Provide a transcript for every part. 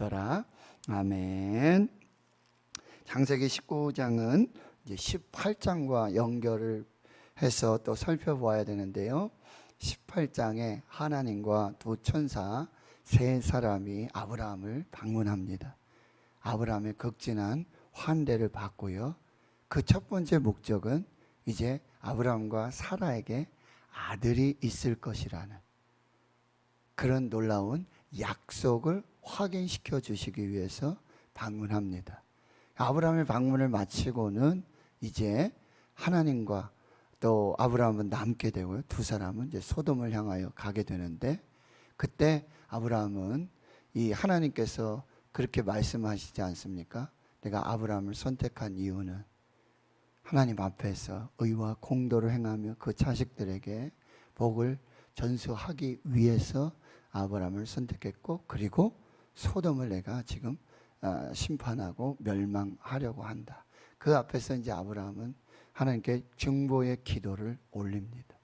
없더라. 아멘. 창세기 19장은 이제 18장과 연결을 해서 또 살펴보아야 되는데요. 18장에 하나님과 두 천사 세 사람이 아브라함을 방문합니다. 아브라함의 극진한 환대를 받고요. 그 첫 번째 목적은 이제 아브라함과 사라에게 아들이 있을 것이라는 그런 놀라운 약속을 확인시켜 주시기 위해서 방문합니다. 아브라함의 방문을 마치고는 이제 하나님과 또 아브라함은 남게 되고요. 두 사람은 이제 소돔을 향하여 가게 되는데, 그때 아브라함은 이 하나님께서 그렇게 말씀하시지 않습니까? 내가 아브라함을 선택한 이유는 하나님 앞에서 의와 공도를 행하며 그 자식들에게 복을 전수하기 위해서 아브라함을 선택했고, 그리고 소돔을 내가 지금 심판하고 멸망하려고 한다. 그 앞에서 이제 아브라함은 하나님께 중보의 기도를 올립니다.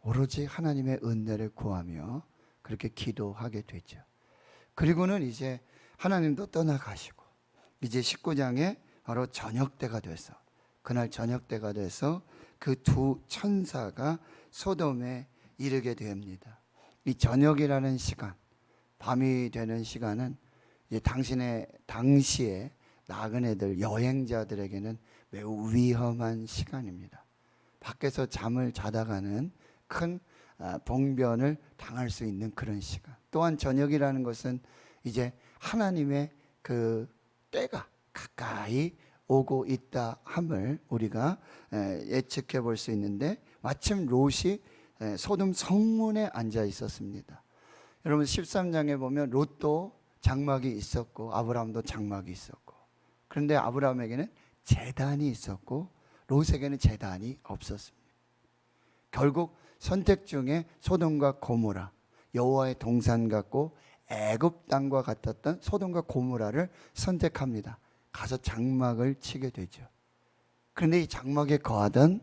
오로지 하나님의 은혜를 구하며 그렇게 기도하게 되죠. 그리고는 이제 하나님도 떠나가시고 이제 19장에 바로 저녁 때가 돼서, 그날 저녁 때가 돼서 그 두 천사가 소돔에 이르게 됩니다. 이 저녁이라는 시간, 밤이 되는 시간은 이제 당시에 나그네들, 여행자들에게는 매우 위험한 시간입니다. 밖에서 잠을 자다가는 큰 봉변을 당할 수 있는 그런 시간. 또한 저녁이라는 것은 이제 하나님의 그 때가 가까이 오고 있다 함을 우리가 예측해 볼 수 있는데, 마침 롯이 소돔 성문에 앉아 있었습니다. 여러분 13장에 보면 롯도 장막이 있었고 아브라함도 장막이 있었고, 그런데 아브라함에게는 제단이 있었고 롯에게는 제단이 없었습니다. 결국 선택 중에 소돔과 고모라, 여호와의 동산 같고 애굽 땅과 같았던 소돔과 고모라를 선택합니다. 가서 장막을 치게 되죠. 그런데 이 장막에 거하던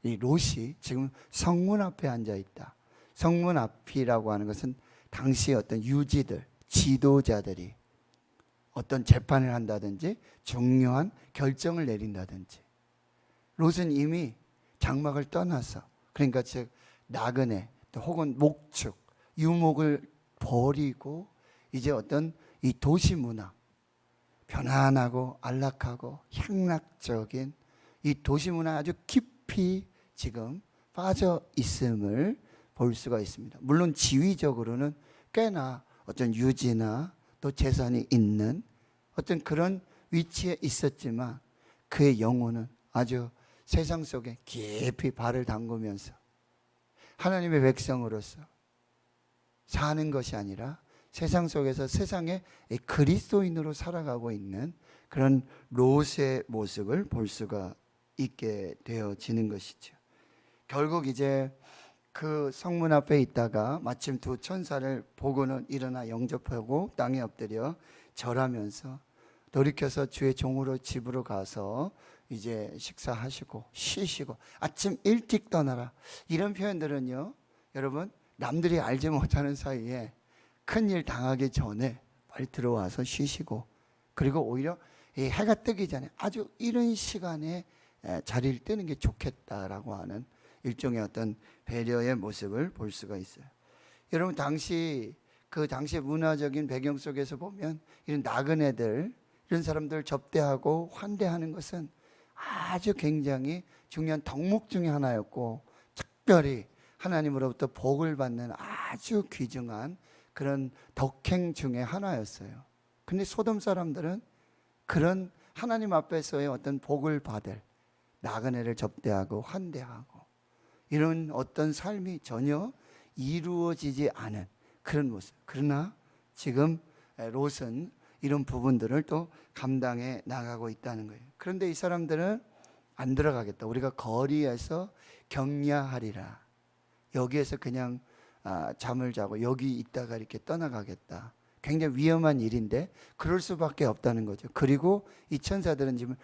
이 롯이 지금 성문 앞에 앉아 있다. 성문 앞이라고 하는 것은 당시의 어떤 유지들, 지도자들이 어떤 재판을 한다든지 중요한 결정을 내린다든지, 롯은 이미 장막을 떠나서, 그러니까 즉 나그네 혹은 목축, 유목을 버리고 이제 어떤 이 도시 문화, 편안하고 안락하고 향락적인 이 도시 문화에 아주 깊이 지금 빠져 있음을 볼 수가 있습니다. 물론 지위적으로는 꽤나 어떤 유지나 또 재산이 있는 어떤 그런 위치에 있었지만, 그의 영혼은 아주 세상 속에 깊이 발을 담그면서 하나님의 백성으로서 사는 것이 아니라 세상 속에서 세상의 그리스도인으로 살아가고 있는 그런 롯의 모습을 볼 수가 있게 되어지는 것이죠. 결국 이제 그 성문 앞에 있다가 마침 두 천사를 보고는 일어나 영접하고 땅에 엎드려 절하면서 돌이켜서 주의 종으로 집으로 가서 이제 식사하시고 쉬시고 아침 일찍 떠나라, 이런 표현들은요, 여러분 남들이 알지 못하는 사이에 큰일 당하기 전에 빨리 들어와서 쉬시고, 그리고 오히려 이 해가 뜨기 전에 아주 이른 시간에 자리를 뜨는 게 좋겠다라고 하는 일종의 어떤 배려의 모습을 볼 수가 있어요. 여러분 그 당시 문화적인 배경 속에서 보면 이런 나그네들, 이런 사람들 접대하고 환대하는 것은 아주 굉장히 중요한 덕목 중에 하나였고, 특별히 하나님으로부터 복을 받는 아주 귀중한 그런 덕행 중에 하나였어요. 근데 소돔 사람들은 그런 하나님 앞에서의 어떤 복을 받을 나그네를 접대하고 환대하고 이런 어떤 삶이 전혀 이루어지지 않은 그런 모습. 그러나 지금 롯은 이런 부분들을 또 감당해 나가고 있다는 거예요. 그런데 이 사람들은 안 들어가겠다. 우리가 거리에서 격야하리라. 여기에서 그냥 잠을 자고 여기 있다가 이렇게 떠나가겠다. 굉장히 위험한 일인데 그럴 수밖에 없다는 거죠. 그리고 이 천사들은 지금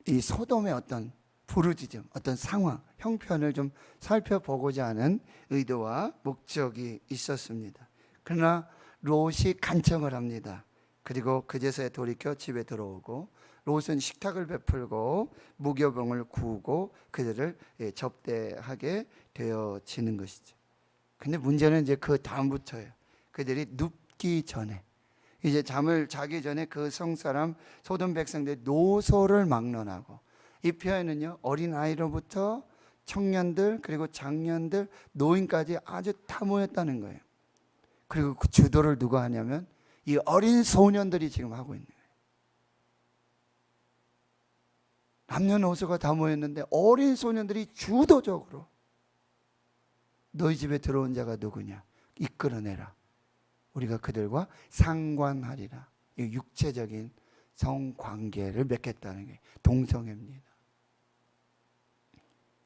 이 소돔의 어떤 부르짖음, 어떤 상황, 형편을 좀 살펴보고자 하는 의도와 목적이 있었습니다. 그러나 롯이 간청을 합니다. 그리고 그제서야 돌이켜 집에 들어오고 롯은 식탁을 베풀고 무교병을 구우고 그들을 접대하게 되어지는 것이죠. 근데 문제는 이제 그 다음부터예요. 그들이 눕기 전에, 이제 잠을 자기 전에 그 성사람 소돔 백성들의 노소를 막론하고, 이 표현은요 어린 아이로부터 청년들 그리고 장년들 노인까지 아주 다 모였다는 거예요. 그리고 그 주도를 누가 하냐면 이 어린 소년들이 지금 하고 있는 거예요. 남녀노소가 다 모였는데 어린 소년들이 주도적으로 너희 집에 들어온 자가 누구냐 이끌어내라, 우리가 그들과 상관하리라. 이 육체적인 성관계를 맺겠다는 게 동성애입니다.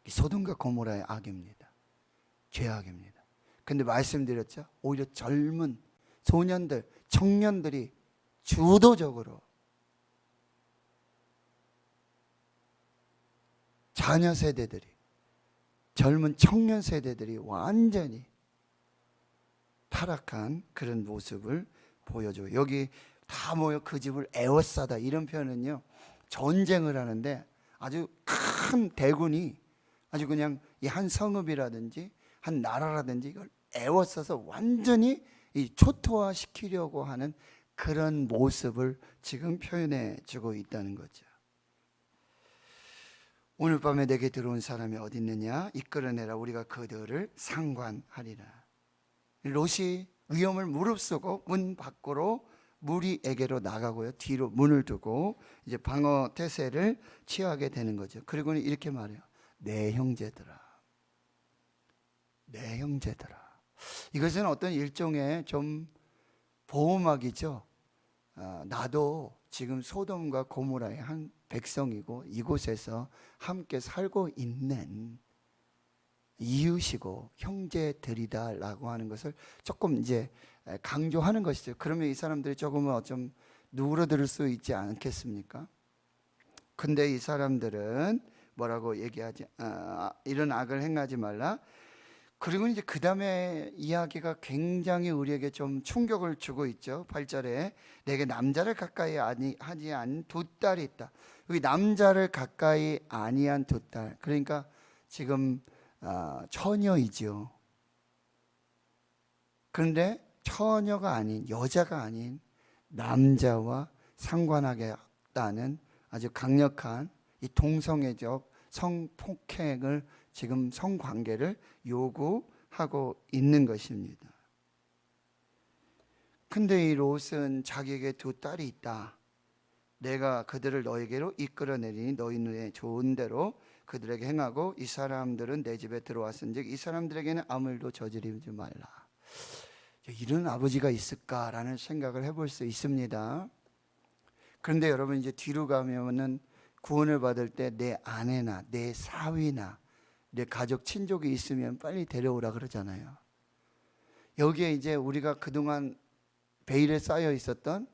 소돔과 고모라의 악입니다. 죄악입니다. 근데 말씀드렸죠, 오히려 젊은 소년들, 청년들이 주도적으로, 자녀 세대들이, 젊은 청년 세대들이 완전히 타락한 그런 모습을 보여줘요. 여기 다 모여 그 집을 에워싸다, 이런 표현은요 전쟁을 하는데 아주 큰 대군이 아주 그냥 이 한 성읍이라든지 한 나라라든지 이걸 에워싸서 완전히 이 초토화 시키려고 하는 그런 모습을 지금 표현해 주고 있다는 거죠. 오늘 밤에 내게 들어온 사람이 어디 있느냐, 이끌어내라, 우리가 그들을 상관하리라. 롯이 위험을 무릅쓰고 문 밖으로 무리에게로 나가고요, 뒤로 문을 두고 이제 방어 태세를 취하게 되는 거죠. 그리고는 이렇게 말해요. 내 형제들아, 내 형제들아. 이것은 어떤 일종의 좀 보호막이죠. 나도 지금 소돔과 고모라의 한 백성이고 이곳에서 함께 살고 있는 이웃이고 형제들이다라고 하는 것을 조금 이제 강조하는 것이죠. 그러면 이 사람들이 조금은 좀 누그러들 수 있지 않겠습니까? 근데 이 사람들은 뭐라고 얘기하지? 이런 악을 행하지 말라. 그리고 이제 그 다음에 이야기가 굉장히 우리에게 좀 충격을 주고 있죠. 8절에 내게 남자를 가까이 하지 않은 두 딸이 있다. 여기 남자를 가까이 아니한 두 딸, 그러니까 지금 처녀이죠. 그런데 처녀가 아닌, 여자가 아닌 남자와 상관하겠다는 아주 강력한 이 동성애적 성폭행을, 지금 성관계를 요구하고 있는 것입니다. 근데 이 롯은 자기에게 두 딸이 있다. 내가 그들을 너에게로 이끌어내리니 너희 눈에 좋은 대로 그들에게 행하고 이 사람들은 내 집에 들어왔은즉 이 사람들에게는 아무 일도 저지르지 말라. 이런 아버지가 있을까라는 생각을 해볼 수 있습니다. 그런데 여러분 이제 뒤로 가면은 구원을 받을 때 내 아내나 내 사위나 내 가족 친족이 있으면 빨리 데려오라 그러잖아요. 여기에 이제 우리가 그동안 베일에 쌓여 있었던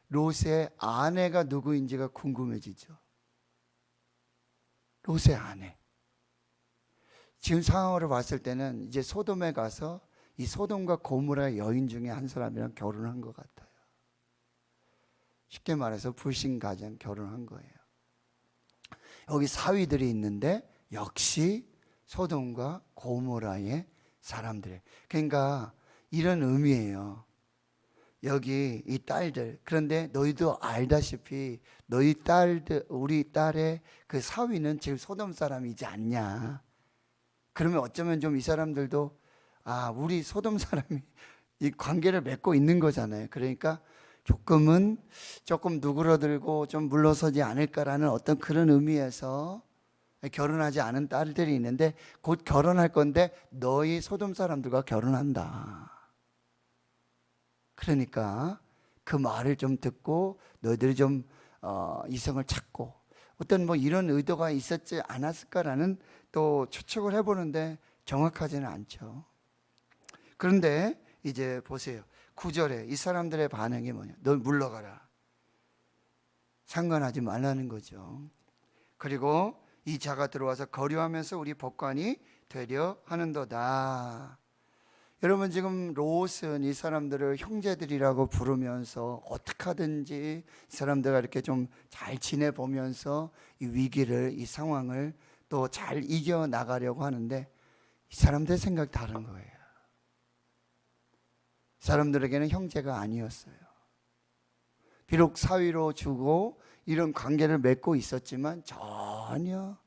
롯의 아내가 누구인지가 궁금해지죠. 롯의 아내. 지금 상황으로 봤을 때는 이제 소돔에 가서 이 소돔과 고모라 여인 중에 한 사람이랑 결혼한 것 같아요. 쉽게 말해서 불신 가정 결혼한 거예요. 여기 사위들이 있는데 역시 소돔과 고모라의 사람들. 그러니까 이런 의미예요. 여기 이 딸들, 그런데 너희도 알다시피 너희 딸들, 우리 딸의 그 사위는 지금 소돔 사람이지 않냐. 그러면 어쩌면 좀 이 사람들도 우리 소돔 사람이 이 관계를 맺고 있는 거잖아요. 그러니까 조금 누그러들고 좀 물러서지 않을까라는 어떤 그런 의미에서 결혼하지 않은 딸들이 있는데 곧 결혼할 건데 너희 소돔 사람들과 결혼한다. 그러니까 그 말을 좀 듣고 너희들이 좀 이성을 찾고 어떤 뭐 이런 의도가 있었지 않았을까라는 또 추측을 해보는데 정확하지는 않죠. 그런데 이제 보세요. 9절에 이 사람들의 반응이 뭐냐? 너 물러가라. 상관하지 말라는 거죠. 그리고 이 자가 들어와서 거류하면서 우리 법관이 되려 하는도다. 여러분 지금 롯은 이 사람들을 형제들이라고 부르면서 어떻게 하든지 이 사람들과 이렇게 좀 잘 지내보면서 이 위기를, 이 상황을 또 잘 이겨나가려고 하는데 이 사람들의 생각이 다른 거예요. 사람들에게는 형제가 아니었어요. 비록 사위로 주고 이런 관계를 맺고 있었지만 전혀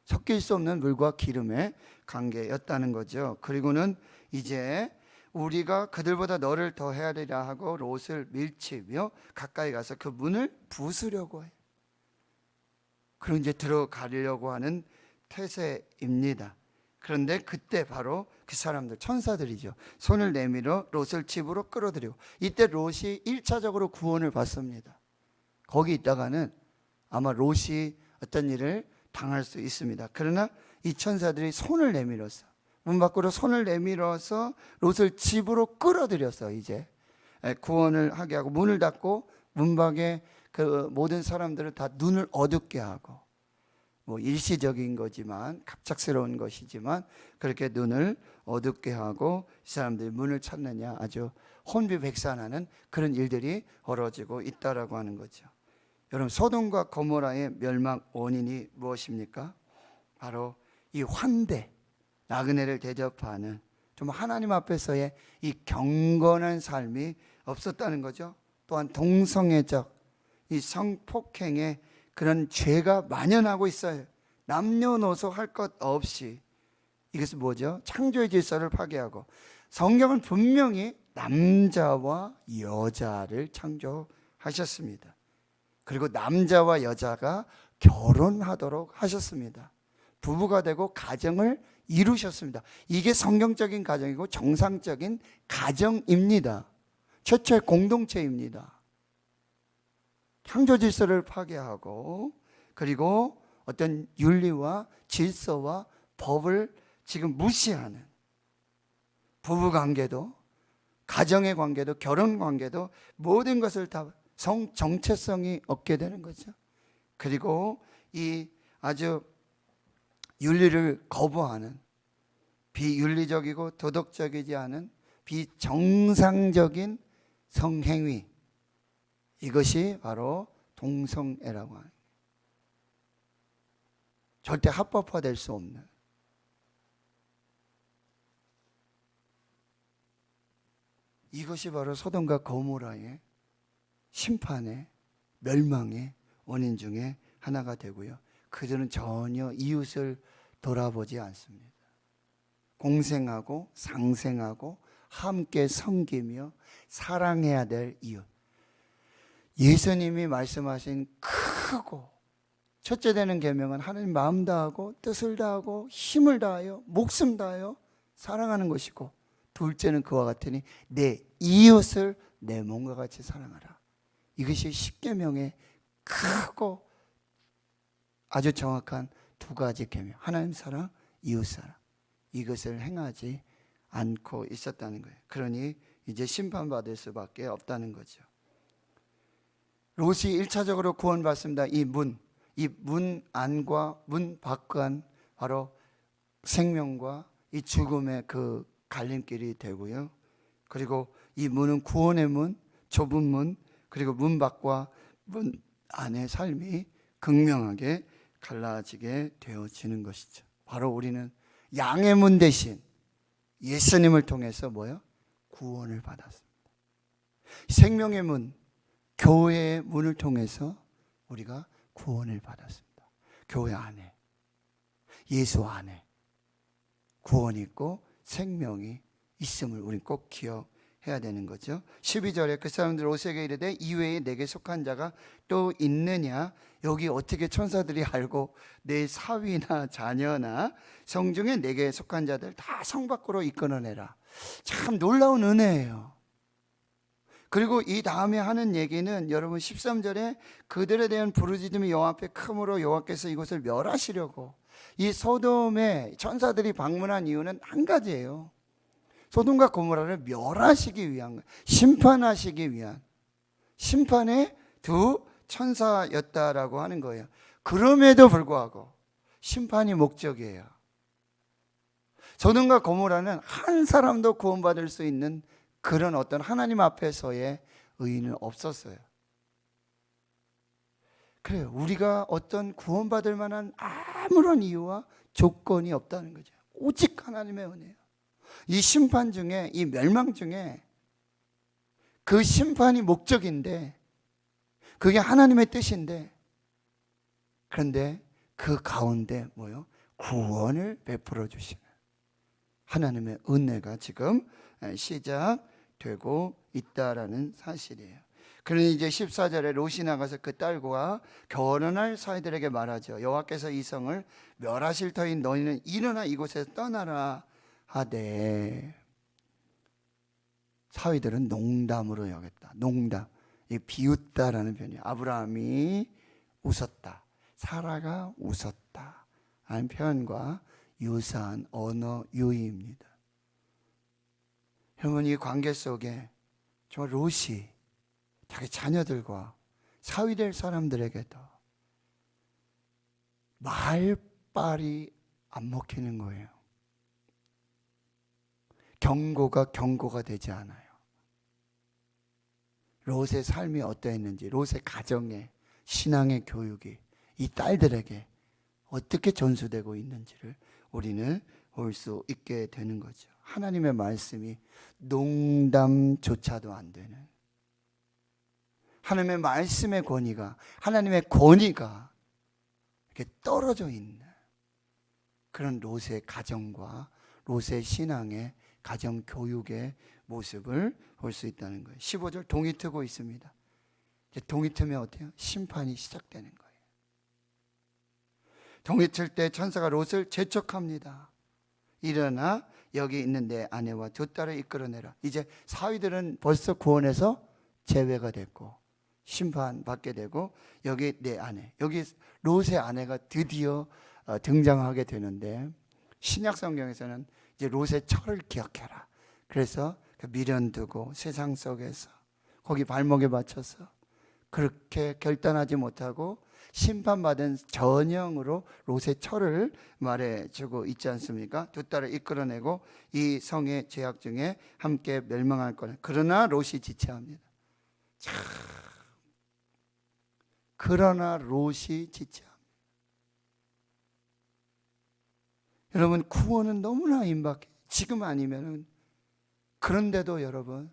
섞일 수 없는 물과 기름의 관계였다는 거죠. 그리고는 이제 우리가 그들보다 너를 더 헤아리라 하고 롯을 밀치며 가까이 가서 그 문을 부수려고 해요. 그리고 이제 들어가려고 하는 태세입니다. 그런데 그때 바로 그 사람들, 천사들이죠, 손을 내밀어 롯을 집으로 끌어들이고, 이때 롯이 1차적으로 구원을 받습니다. 거기 있다가는 아마 롯이 어떤 일을 당할 수 있습니다. 그러나 이 천사들이 손을 내밀었어. 문 밖으로 손을 내밀어서 롯을 집으로 끌어들여서 이제 구원을 하게 하고, 문을 닫고 문 밖에 그 모든 사람들을 다 눈을 어둡게 하고, 뭐 일시적인 거지만, 갑작스러운 것이지만 그렇게 눈을 어둡게 하고 이 사람들이 문을 찾느냐 아주 혼비백산하는 그런 일들이 벌어지고 있다라고 하는 거죠. 여러분, 소돔과 고모라의 멸망 원인이 무엇입니까? 바로 이 환대, 나그네를 대접하는 좀 하나님 앞에서의 이 경건한 삶이 없었다는 거죠. 또한 동성애적 이 성폭행의 그런 죄가 만연하고 있어요. 남녀노소 할 것 없이. 이것은 뭐죠? 창조의 질서를 파괴하고, 성경은 분명히 남자와 여자를 창조하셨습니다. 그리고 남자와 여자가 결혼하도록 하셨습니다. 부부가 되고 가정을 이루셨습니다. 이게 성경적인 가정이고 정상적인 가정입니다. 최초의 공동체입니다. 창조 질서를 파괴하고, 그리고 어떤 윤리와 질서와 법을 지금 무시하는, 부부 관계도, 가정의 관계도, 결혼 관계도 모든 것을 다 성 정체성이 없게 되는 거죠. 그리고 이 아주 윤리를 거부하는, 비윤리적이고 도덕적이지 않은 비정상적인 성행위, 이것이 바로 동성애라고 하는, 절대 합법화될 수 없는, 이것이 바로 소돔과 고모라의 심판의, 멸망의 원인 중에 하나가 되고요. 그들은 전혀 이웃을 돌아보지 않습니다. 공생하고 상생하고 함께 섬기며 사랑해야 될 이웃, 예수님이 말씀하신 크고 첫째 되는 계명은 하나님 마음 다하고 뜻을 다하고 힘을 다하여 목숨 다하여 사랑하는 것이고, 둘째는 그와 같으니 내 이웃을 내 몸과 같이 사랑하라. 이것이 십계명의 크고 아주 정확한 두 가지 계명, 하나님 사랑, 이웃 사랑, 이것을 행하지 않고 있었다는 거예요. 그러니 이제 심판받을 수밖에 없다는 거죠. 롯이 1차적으로 구원받습니다. 이 문 안과 문 밖간 바로 생명과 이 죽음의 그 갈림길이 되고요. 그리고 이 문은 구원의 문, 좁은 문, 그리고 문 밖과 문 안의 삶이 극명하게 갈라지게 되어지는 것이죠. 바로 우리는 양의 문 대신 예수님을 통해서 뭐요? 구원을 받았습니다. 생명의 문, 교회의 문을 통해서 우리가 구원을 받았습니다. 교회 안에, 예수 안에 구원이 있고 생명이 있음을 우리는 꼭 기억해야 되는 거죠. 12절에 그 사람들 롯에게 이르되 이외에 내게 속한 자가 또 있느냐? 여기 어떻게 천사들이 알고 내 사위나 자녀나 성중에 내게 속한 자들 다 성 밖으로 이끌어내라. 참 놀라운 은혜예요. 그리고 이 다음에 하는 얘기는 여러분 13절에 그들에 대한 부르짖음이 여호와 앞에 크므로 여호와께서 이곳을 멸하시려고, 이 소돔의 천사들이 방문한 이유는 한 가지예요. 소돔과 고모라를 멸하시기 위한 거예요. 심판하시기 위한 심판의 두 천사였다라고 하는 거예요. 그럼에도 불구하고 심판이 목적이에요. 소돔과 고모라는 한 사람도 구원받을 수 있는 그런 어떤 하나님 앞에서의 의의는 없었어요. 그래요. 우리가 어떤 구원받을 만한 아무런 이유와 조건이 없다는 거죠. 오직 하나님의 은혜예요. 이 심판 중에, 이 멸망 중에 그 심판이 목적인데, 그게 하나님의 뜻인데, 그런데 그 가운데 뭐요? 구원을 베풀어 주시는 하나님의 은혜가 지금 시작되고 있다라는 사실이에요. 그러니 이제 14절에 롯이 나가서 그 딸과 결혼할 사이들에게 말하죠. 여호와께서 이 성을 멸하실 터인 너희는 일어나 이곳에서 떠나라 하되, 사위들은 농담으로 여겼다. 농담, 비웃다라는 표현이에요. 아브라함이 웃었다, 사라가 웃었다 하는 표현과 유사한 언어 유희입니다. 여러분, 이 관계 속에 정말 롯이 자기 자녀들과 사위될 사람들에게도 말빨이 안 먹히는 거예요. 경고가 되지 않아요. 롯의 삶이 어떠했는지, 롯의 가정의 신앙의 교육이 이 딸들에게 어떻게 전수되고 있는지를 우리는 볼 수 있게 되는 거죠. 하나님의 말씀이 농담조차도 안 되는, 하나님의 말씀의 권위가, 하나님의 권위가 이렇게 떨어져 있는 그런 롯의 가정과 롯의 신앙의 가정 교육의 모습을 볼 수 있다는 거예요. 15절 동이 트고 있습니다. 동이 트면 어때요? 심판이 시작되는 거예요. 동이 틀 때 천사가 롯을 재촉합니다. 일어나 여기 있는 내 아내와 두 딸을 이끌어내라. 이제 사위들은 벌써 구원에서 제외가 됐고 심판받게 되고, 여기 내 아내, 여기 롯의 아내가 드디어 등장하게 되는데, 신약 성경에서는 이제 롯의 철을 기억해라. 그래서 미련 두고 세상 속에서 거기 발목에 맞춰서 그렇게 결단하지 못하고 심판받은 전형으로 롯의 철을 말해주고 있지 않습니까? 두 딸을 이끌어내고 이 성의 죄악 중에 함께 멸망할 거라. 그러나 롯이 지체합니다. 참, 그러나 롯이 지체합니다. 여러분, 구원은 너무나 임박해. 지금 아니면은, 그런데도 여러분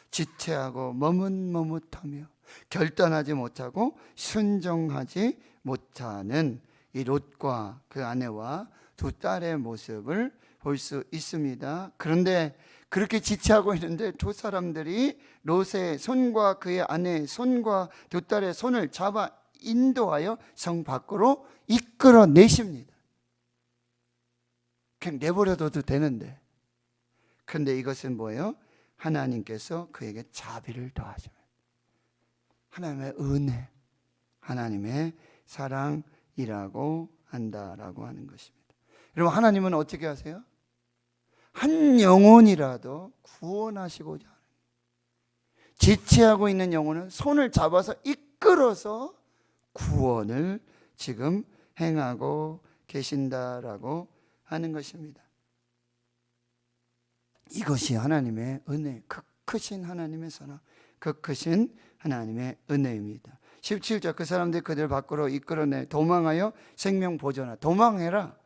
지체하고 머뭇머뭇하며 결단하지 못하고 순종하지 못하는 이 롯과 그 아내와 두 딸의 모습을 볼 수 있습니다. 그런데 그렇게 지체하고 있는데 두 사람들이 롯의 손과 그의 아내의 손과 두 딸의 손을 잡아 인도하여 성 밖으로 이끌어내십니다. 그냥 내버려둬도 되는데, 그런데 이것은 뭐예요? 하나님께서 그에게 자비를 더하십니다. 하나님의 은혜, 하나님의 사랑이라고 한다라고 하는 것입니다. 여러분, 하나님은 어떻게 하세요? 한 영혼이라도 구원하시고자 하는, 지체하고 있는 영혼은 손을 잡아서 이끌어서 구원을 지금 행하고 계신다라고 하는 것입니다. 이것이 하나님의 은혜, 그 크신 하나님의 사랑, 그 크신 하나님의 은혜입니다. 17절 그 사람들이 그들 밖으로 이끌어내 도망하여 생명 보존하라. 도망해라.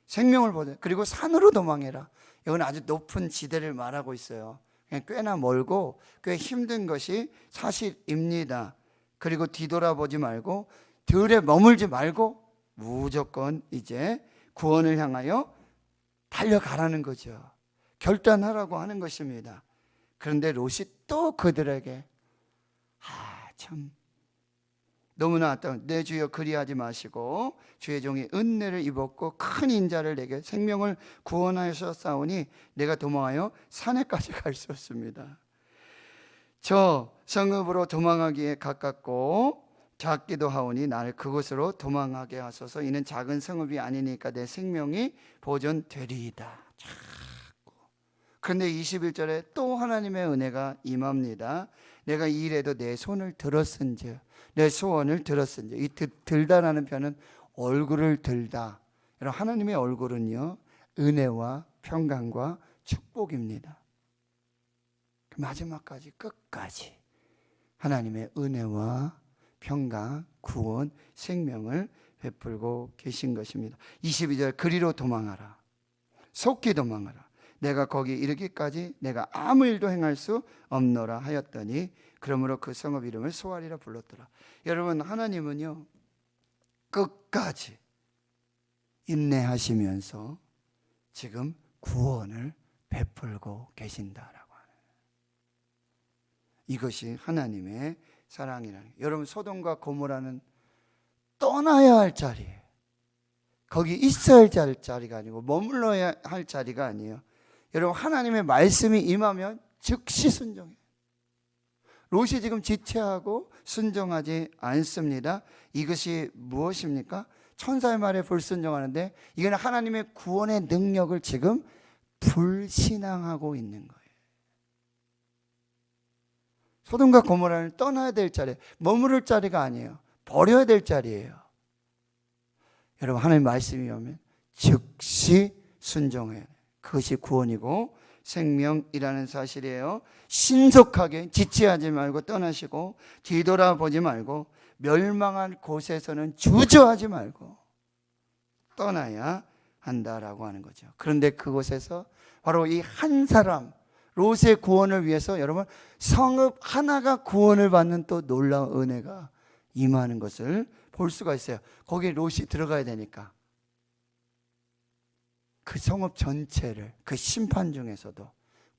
생명을 보존. 그리고 산으로 도망해라. 이건 아주 높은 지대를 말하고 있어요. 꽤나 멀고 꽤 힘든 것이 사실입니다. 그리고 뒤돌아보지 말고 들에 머물지 말고 무조건 이제 구원을 향하여 달려가라는 거죠. 결단하라고 하는 것입니다. 그런데 롯이 또 그들에게 참 너무나 아까운, 내 주여 그리하지 마시고 주의 종이 은혜를 입었고 큰 인자를 내게 생명을 구원하셨사오니 내가 도망하여 산에까지 갈 수 없습니다. 저 성읍으로 도망하기에 가깝고 작기도 하오니 나를 그곳으로 도망하게 하소서. 이는 작은 성읍이 아니니까 내 생명이 보존되리이다. 그런데 21절에 또 하나님의 은혜가 임합니다. 내가 이 일에도 내 손을 들었은즉, 내 소원을 들었은즉. 이 들다라는 표현은 얼굴을 들다. 여러분, 하나님의 얼굴은요 은혜와 평강과 축복입니다. 마지막까지 끝까지 하나님의 은혜와 평강, 구원, 생명을 베풀고 계신 것입니다. 22절 그리로 도망하라. 속히 도망하라. 내가 거기 이르기까지 내가 아무 일도 행할 수 없노라 하였더니 그러므로 그 성읍 이름을 소알이라 불렀더라. 여러분, 하나님은요 끝까지 인내하시면서 지금 구원을 베풀고 계신다라고 하는, 이것이 하나님의 사랑이라는. 여러분, 소돔과 고모라는 떠나야 할 자리예요. 거기 있어야 할 자리가 아니고 머물러야 할 자리가 아니에요. 여러분, 하나님의 말씀이 임하면 즉시 순종해요. 롯이 지금 지체하고 순종하지 않습니다. 이것이 무엇입니까? 천사의 말에 불순종하는데 이건 하나님의 구원의 능력을 지금 불신앙하고 있는 거예요. 소돔과 고모라는 떠나야 될 자리, 머무를 자리가 아니에요. 버려야 될 자리예요. 여러분, 하나님 말씀이 오면 즉시 순종해요. 그것이 구원이고 생명이라는 사실이에요. 신속하게 지체하지 말고 떠나시고 뒤돌아보지 말고 멸망한 곳에서는 주저하지 말고 떠나야 한다라고 하는 거죠. 그런데 그곳에서 바로 이 한 사람 롯의 구원을 위해서 여러분 성읍 하나가 구원을 받는 또 놀라운 은혜가 임하는 것을 볼 수가 있어요. 거기에 롯이 들어가야 되니까 그 성읍 전체를 그 심판 중에서도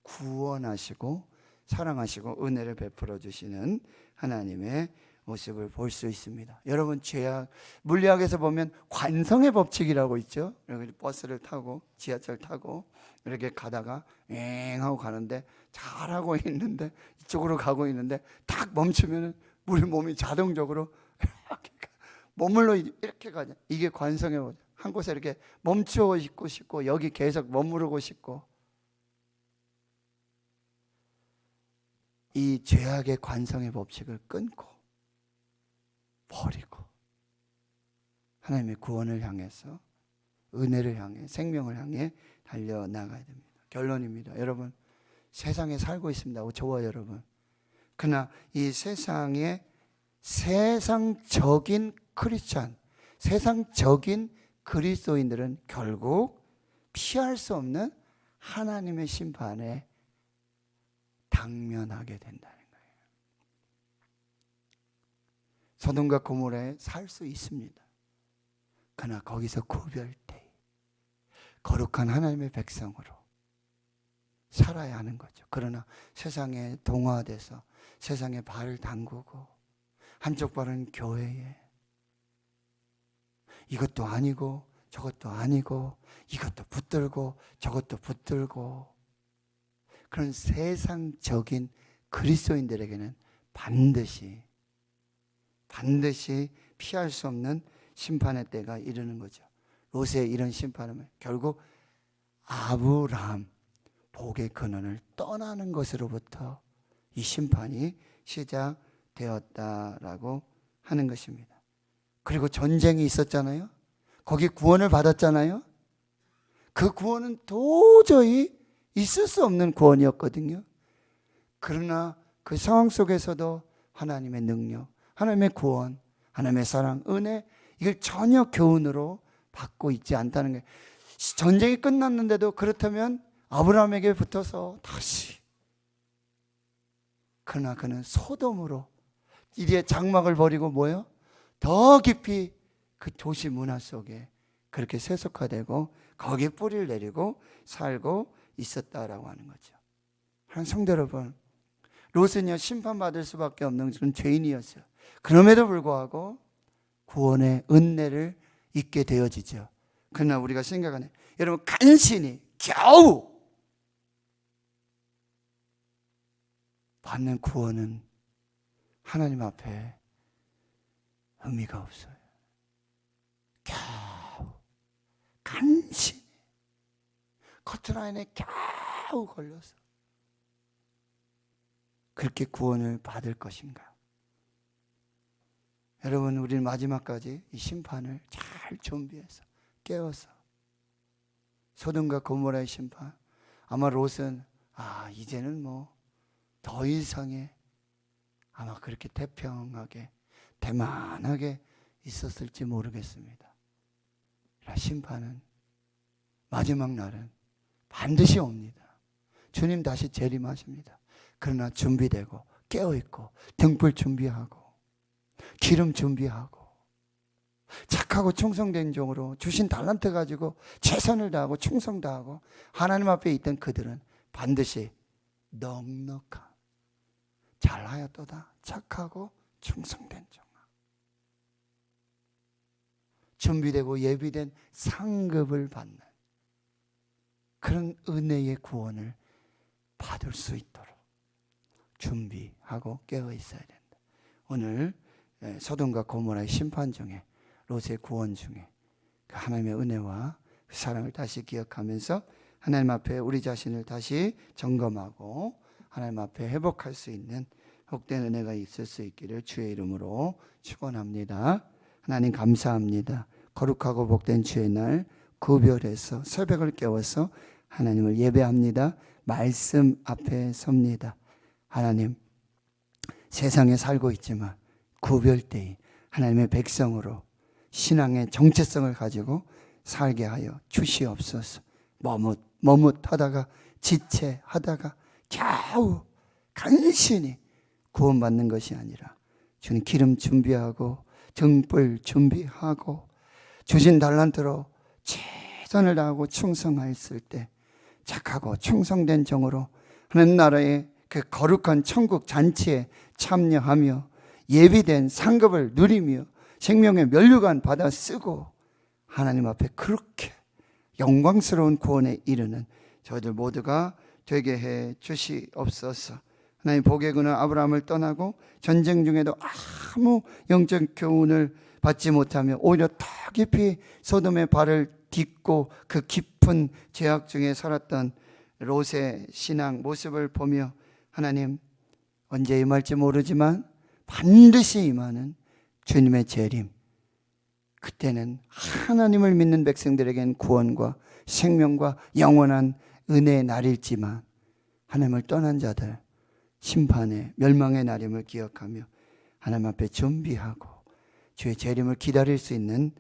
구원하시고 사랑하시고 은혜를 베풀어 주시는 하나님의 모습을 볼 수 있습니다. 여러분, 죄악, 물리학에서 보면 관성의 법칙이라고 있죠. 버스를 타고 지하철 타고 이렇게 가다가 엥 하고 가는데 잘하고 있는데 이쪽으로 가고 있는데 딱 멈추면 우리 몸이 자동적으로 머물러 이렇게 가죠. 이게 관성의 법칙. 한 곳에 이렇게 멈추고 있고 싶고 여기 계속 머무르고 싶고, 이 죄악의 관성의 법칙을 끊고 버리고 하나님의 구원을 향해서 은혜를 향해 생명을 향해 달려나가야 됩니다. 결론입니다. 여러분, 세상에 살고 있습니다. 저와 여러분. 그러나 이 세상에 세상적인 크리스찬, 세상적인 그리스도인들은 결국 피할 수 없는 하나님의 심판에 당면하게 된다는 거예요. 소돔과 고모라에 살 수 있습니다. 그러나 거기서 구별돼 거룩한 하나님의 백성으로 살아야 하는 거죠. 그러나 세상에 동화돼서 세상에 발을 담그고 한쪽 발은 교회에 이것도 아니고 저것도 아니고 이것도 붙들고 저것도 붙들고 그런 세상적인 그리스도인들에게는 반드시 피할 수 없는 심판의 때가 이르는 거죠. 롯의 이런 심판은 결국 아브라함 복의 근원을 떠나는 것으로부터 이 심판이 시작되었다라고 하는 것입니다. 그리고 전쟁이 있었잖아요. 거기 구원을 받았잖아요. 그 구원은 도저히 있을 수 없는 구원이었거든요. 그러나 그 상황 속에서도 하나님의 능력, 하나님의 구원, 하나님의 사랑, 은혜, 이걸 전혀 교훈으로 받고 있지 않다는 거예요. 전쟁이 끝났는데도 그렇다면 아브라함에게 붙어서 다시, 그러나 그는 소돔으로 이리에 장막을 버리고 뭐요? 더 깊이 그 도시 문화 속에 그렇게 세속화되고 거기에 뿌리를 내리고 살고 있었다라고 하는 거죠. 하나님 성도 여러분, 롯은요 심판받을 수밖에 없는 그런 죄인이었어요. 그럼에도 불구하고 구원의 은혜를 잊게 되어지죠. 그러나 우리가 생각하는, 여러분 간신히 겨우 받는 구원은 하나님 앞에 의미가 없어요. 겨우 간신히 커트라인에 겨우 걸려서 그렇게 구원을 받을 것인가? 여러분, 우리는 마지막까지 이 심판을 잘 준비해서 깨워서 소돔과 고모라의 심판. 아마 롯은 이제는 뭐 더 이상의 아마 그렇게 태평하게 대만하게 있었을지 모르겠습니다. 심판은 마지막 날은 반드시 옵니다. 주님 다시 재림하십니다. 그러나 준비되고 깨어있고 등불 준비하고 기름 준비하고 착하고 충성된 종으로 주신 달란트 가지고 최선을 다하고 충성 다하고 하나님 앞에 있던 그들은 반드시 넉넉한 잘하였도다 착하고 충성된 종, 준비되고 예비된 상급을 받는 그런 은혜의 구원을 받을 수 있도록 준비하고 깨어 있어야 된다. 오늘 소돔과 고모라의 심판 중에 롯의 구원 중에 그 하나님의 은혜와 그 사랑을 다시 기억하면서 하나님 앞에 우리 자신을 다시 점검하고 하나님 앞에 회복할 수 있는 복된 은혜가 있을 수 있기를 주의 이름으로 축원합니다. 하나님 감사합니다. 거룩하고 복된 주의 날 구별해서 새벽을 깨워서 하나님을 예배합니다. 말씀 앞에 섭니다. 하나님, 세상에 살고 있지만 구별되이 하나님의 백성으로 신앙의 정체성을 가지고 살게 하여 주시옵소서. 머뭇하다가 지체하다가 겨우 간신히 구원받는 것이 아니라 주님 기름 준비하고 등불 준비하고 주신 달란트로 최선을 다하고 충성하였을 때 착하고 충성된 종으로 하나님 나라의 그 거룩한 천국 잔치에 참여하며 예비된 상급을 누리며 생명의 면류관 받아 쓰고 하나님 앞에 그렇게 영광스러운 구원에 이르는 저희들 모두가 되게 해 주시옵소서. 하나님 복의 근원 아브라함을 떠나고 전쟁 중에도 아무 영적 교훈을 받지 못하며 오히려 더 깊이 소돔의 발을 딛고 그 깊은 죄악 중에 살았던 롯의 신앙 모습을 보며 하나님 언제 임할지 모르지만 반드시 임하는 주님의 재림, 그때는 하나님을 믿는 백성들에겐 구원과 생명과 영원한 은혜의 날일지만 하나님을 떠난 자들 심판의 멸망의 날임을 기억하며 하나님 앞에 준비하고 주의 재림을 기다릴 수 있는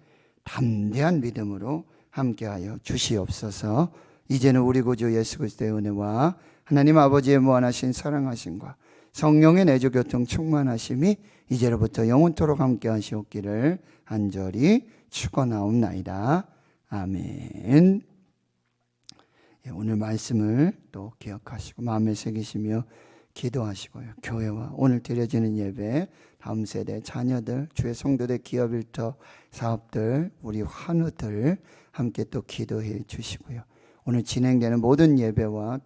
담대한 믿음으로 함께하여 주시옵소서. 이제는 우리 구주 예수 그리스도의 은혜와 하나님 아버지의 무한하신 사랑하심과 성령의 내주교통 충만하심이 이제로부터 영원토록 함께하시옵기를 간절히 축원하옵나이다. 아멘. 오늘 말씀을 또 기억하시고 마음에 새기시며 기도하시고요. 교회와 오늘 드려지는 예배, 다음 세대 자녀들, 주의 성도들, 기업 일터 사업들, 우리 환우들 함께 또 기도해 주시고요. 오늘 진행되는 모든 예배와